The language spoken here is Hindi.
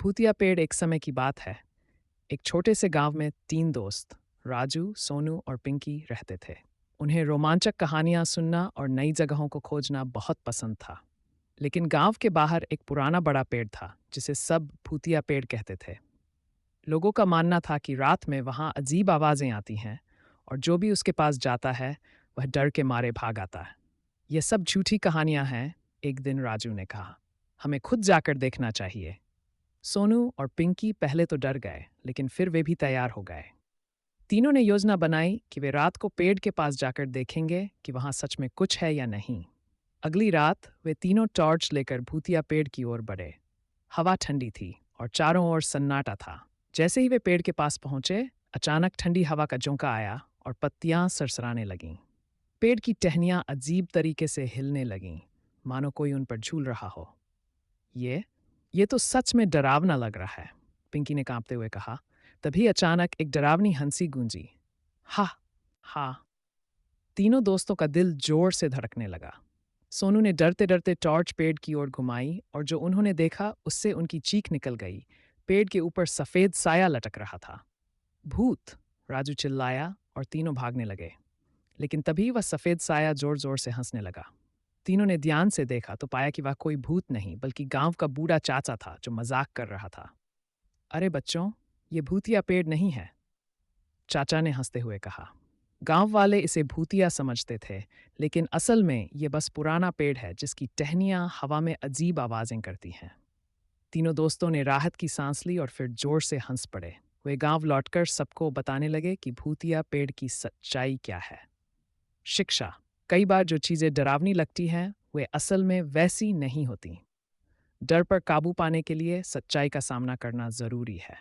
भूतिया पेड़ एक समय की बात है। एक छोटे से गांव में तीन दोस्त राजू, सोनू और पिंकी रहते थे। उन्हें रोमांचक कहानियां सुनना और नई जगहों को खोजना बहुत पसंद था। लेकिन गांव के बाहर एक पुराना बड़ा पेड़ था जिसे सब भूतिया पेड़ कहते थे। लोगों का मानना था कि रात में वहां अजीब आवाजें आती हैं और जो भी उसके पास जाता है वह डर के मारे भाग आता है। ये सब झूठी कहानियां हैं, एक दिन राजू ने कहा। हमें खुद जाकर देखना चाहिए। सोनू और पिंकी पहले तो डर गए, लेकिन फिर वे भी तैयार हो गए। तीनों ने योजना बनाई कि वे रात को पेड़ के पास जाकर देखेंगे कि वहां सच में कुछ है या नहीं। अगली रात वे तीनों टॉर्च लेकर भूतिया पेड़ की ओर बढ़े। हवा ठंडी थी और चारों ओर सन्नाटा था। जैसे ही वे पेड़ के पास पहुंचे, अचानक ठंडी हवा का झोंका आया और पत्तियां सरसराने लगीं। पेड़ की टहनियां अजीब तरीके से हिलने लगीं, मानो कोई उन पर झूल रहा हो। ये ये तो सच में डरावना लग रहा है, पिंकी ने कांपते हुए कहा। तभी अचानक एक डरावनी हंसी गूंजी। हा हा। तीनों दोस्तों का दिल जोर से धड़कने लगा। सोनू ने डरते डरते टॉर्च पेड़ की ओर घुमाई और जो उन्होंने देखा उससे उनकी चीख निकल गई। पेड़ के ऊपर सफेद साया लटक रहा था। भूत! राजू चिल्लाया और तीनों भागने लगे। लेकिन तभी वह सफेद साया जोर जोर से हंसने लगा। तीनों ने ध्यान से देखा तो पाया कि वह कोई भूत नहीं बल्कि गांव का बूढ़ा चाचा था जो मजाक कर रहा था। अरे बच्चों, ये भूतिया पेड़ नहीं है, चाचा ने हंसते हुए कहा। गांव वाले इसे भूतिया समझते थे, लेकिन असल में ये बस पुराना पेड़ है जिसकी टहनियां हवा में अजीब आवाजें करती हैं। तीनों दोस्तों ने राहत की सांस ली और फिर जोर से हंस पड़े। वे गांव लौटकर सबको बताने लगे कि भूतिया पेड़ की सच्चाई क्या है। शिक्षा: कई बार जो चीजें डरावनी लगती हैं वे असल में वैसी नहीं होती। डर पर काबू पाने के लिए सच्चाई का सामना करना जरूरी है।